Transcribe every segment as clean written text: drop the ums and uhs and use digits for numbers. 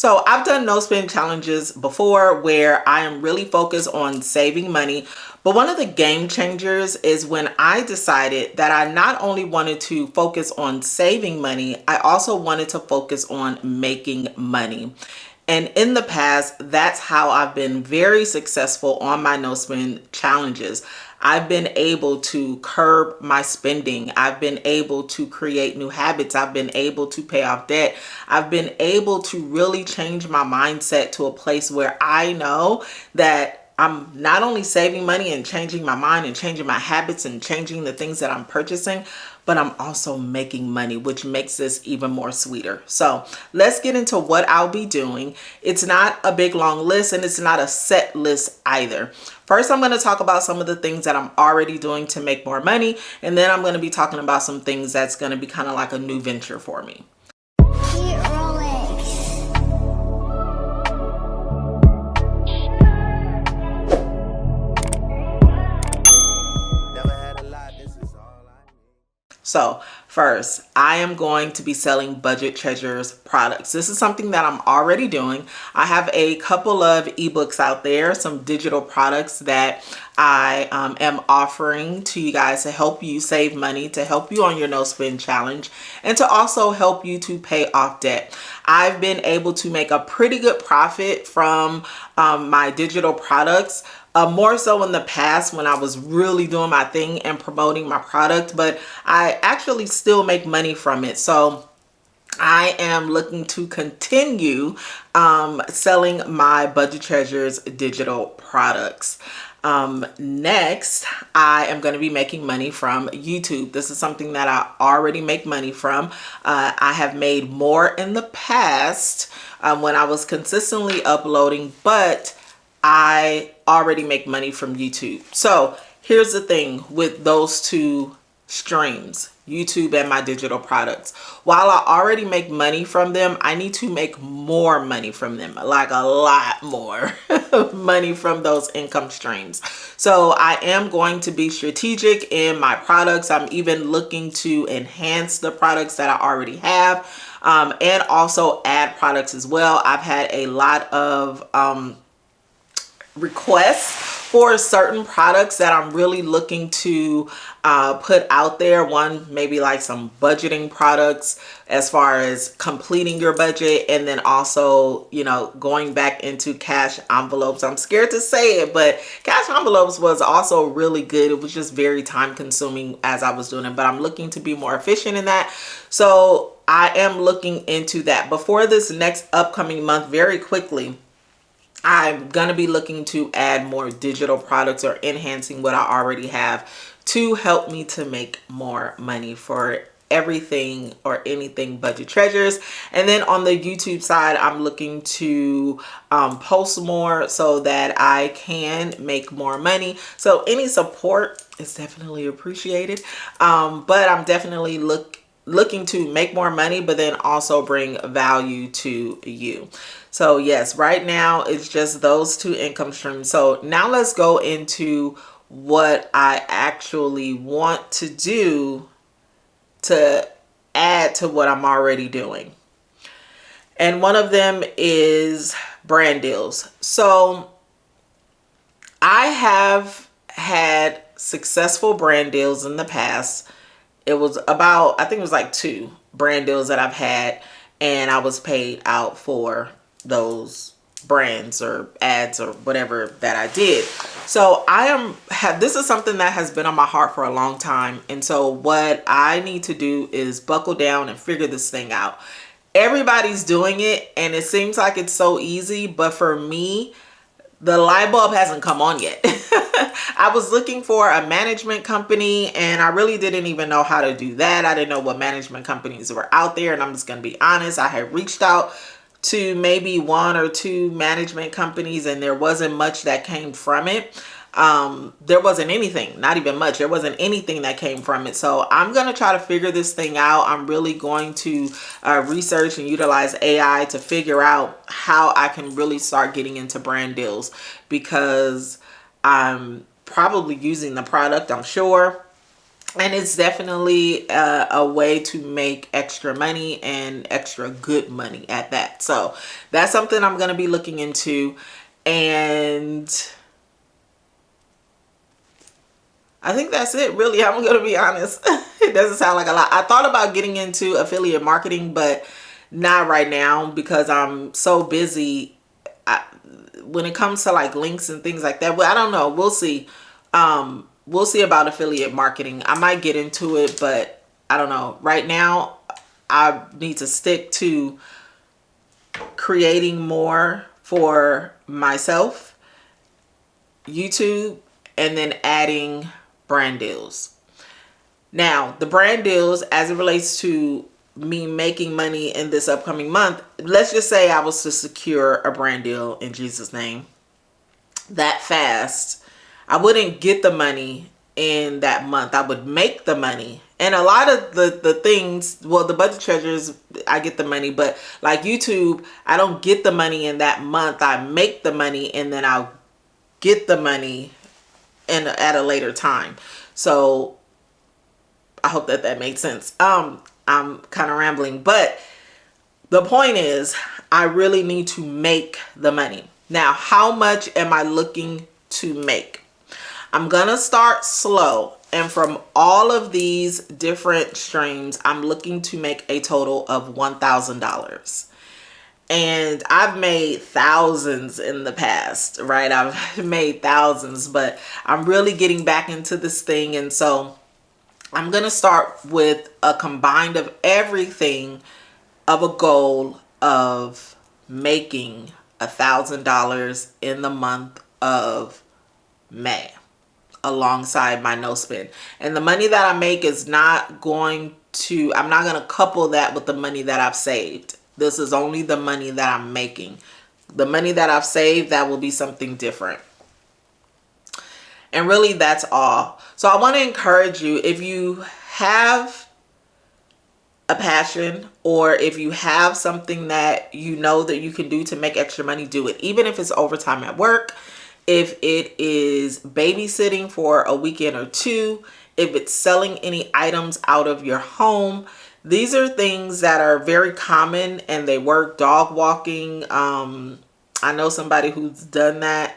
So I've done no spend challenges before where I am really focused on saving money. But one of the game changers is when I decided that I not only wanted to focus on saving money, I also wanted to focus on making money. And in the past, that's how I've been very successful on my no spend challenges. I've been able to curb my spending. I've been able to create new habits. I've been able to pay off debt. I've been able to really change my mindset to a place where I know that I'm not only saving money and changing my mind and changing my habits and changing the things that I'm purchasing, but I'm also making money, which makes this even more sweeter. So let's get into what I'll be doing. It's not a big long list and it's not a set list either. First, I'm going to talk about some of the things that I'm already doing to make more money. And then I'm going to be talking about some things that's going to be kind of like a new venture for me. So first, I am going to be selling Budget Treasures products. This is something that I'm already doing. I have a couple of ebooks out there, some digital products that I am offering to you guys to help you save money, to help you on your no spend challenge, and to also help you to pay off debt. I've been able to make a pretty good profit from my digital products. More so in the past when I was really doing my thing and promoting my product, but I actually still make money from it. So I am looking to continue selling my Budget Treasures digital products. Next, I am going to be making money from YouTube. This is something that I already make money from. I have made more in the past when I was consistently uploading, but I already make money from YouTube. So here's the thing with those two streams, YouTube and my digital products. While I already make money from them, I need to make more money from them, like a lot more money from those income streams. So I am going to be strategic in my products. I'm even looking to enhance the products that I already have and also add products as well. I've had a lot of requests for certain products that I'm really looking to put out there. One, maybe like some budgeting products as far as completing your budget, and then also, you know, going back into cash envelopes. I'm scared to say it, but cash envelopes was also really good. It was just very time consuming as I was doing it, but I'm looking to be more efficient in that. So I am looking into that. Before this next upcoming month, very quickly, I'm going to be looking to add more digital products or enhancing what I already have to help me to make more money for everything or anything Budget Treasures. And then on the YouTube side, I'm looking to post more so that I can make more money. So any support is definitely appreciated. But I'm definitely looking to make more money, but then also bring value to you. So yes, right now it's just those two income streams. So now let's go into what I actually want to do to add to what I'm already doing. And one of them is brand deals. So I have had successful brand deals in the past. It was about, I think it was like 2 brand deals that I've had, and I was paid out for those brands or ads or whatever that I did. So this is something that has been on my heart for a long time. And so what I need to do is buckle down and figure this thing out. Everybody's doing it and it seems like it's so easy, but for me, the light bulb hasn't come on yet. I was looking for a management company and I really didn't even know how to do that. I didn't know what management companies were out there, and I'm just going to be honest. I had reached out to maybe 1 or 2 management companies and there wasn't much that came from it. There wasn't anything, not even much. There wasn't anything that came from it. So I'm going to try to figure this thing out. I'm really going to research and utilize AI to figure out how I can really start getting into brand deals, because I'm probably using the product, I'm sure. And it's definitely a way to make extra money and extra good money at that. So that's something I'm going to be looking into. And I think that's it, really. I'm going to be honest. It doesn't sound like a lot. I thought about getting into affiliate marketing, but not right now because I'm so busy. When it comes to like links and things like that, well, I don't know. We'll see. We'll see about affiliate marketing. I might get into it, but I don't know. Right now, I need to stick to creating more for myself, YouTube, and then adding brand deals. Now, the brand deals, as it relates to me making money in this upcoming month, let's just say I was to secure a brand deal in Jesus' name that fast. I wouldn't get the money in that month. I would make the money. And a lot of the things, well, the budget treasures, I get the money, but like YouTube, I don't get the money in that month. I make the money and then I'll get the money at a later time. So I hope that makes sense. I'm kind of rambling, but the point is I really need to make the money. Now, how much am I looking to make? I'm going to start slow. And from all of these different streams, I'm looking to make a total of $1,000. And I've made thousands in the past, right? I've made thousands, but I'm really getting back into this thing. And so I'm going to start with a combined of everything of a goal of making $1,000 in the month of May, alongside my no spend. And the money that I make is not going to, I'm not going to couple that with the money that I've saved. This is only the money that I'm making. The money that I've saved, that will be something different. And really, that's all. So I want to encourage you, if you have a passion or if you have something that you know that you can do to make extra money, do it. Even if it's overtime at work, if it is babysitting for a weekend or two, if it's selling any items out of your home. These are things that are very common and they work. Dog walking. I know somebody who's done that.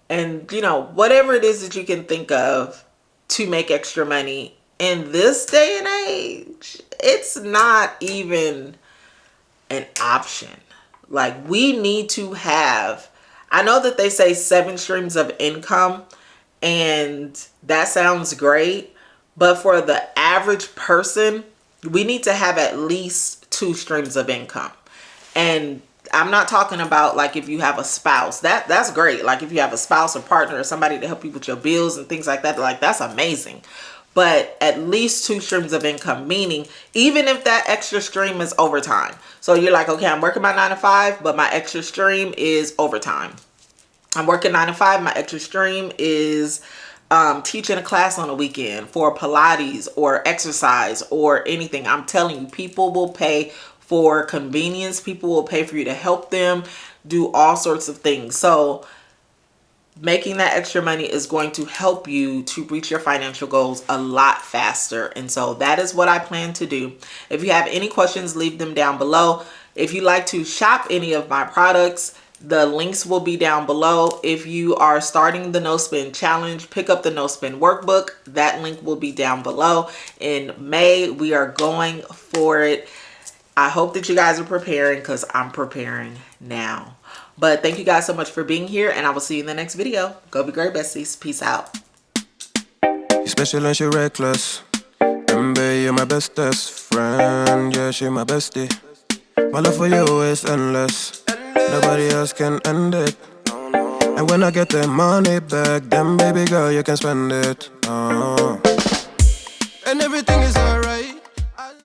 And, you know, whatever it is that you can think of to make extra money in this day and age, it's not even an option. Like, we need to have, I know that they say 7 streams of income, and that sounds great. But for the average person, we need to have at least 2 streams of income. And I'm not talking about like if you have a spouse, that's great. Like if you have a spouse or partner or somebody to help you with your bills and things like that, like that's amazing. But at least 2 streams of income, meaning even if that extra stream is overtime. So you're like, okay, I'm working my 9 to 5, but my extra stream is overtime. I'm working 9 to 5. My extra stream is teaching a class on a weekend for Pilates or exercise or anything. I'm telling you, people will pay for convenience. People will pay for you to help them do all sorts of things. So making that extra money is going to help you to reach your financial goals a lot faster. And so that is what I plan to do. If you have any questions, leave them down below. If you like to shop any of my products, the links will be down below. If you are starting the No Spend Challenge, pick up the No Spend Workbook. That link will be down below. In May, we are going for it. I hope that you guys are preparing because I'm preparing now. But thank you guys so much for being here, and I will see you in the next video. Go be great, besties. Peace out. You're special and she reckless. Remember, you're my bestest friend. Yeah, she my bestie. My love for you is endless. Nobody else can end it. And when I get the money back, then baby girl, you can spend it. And everything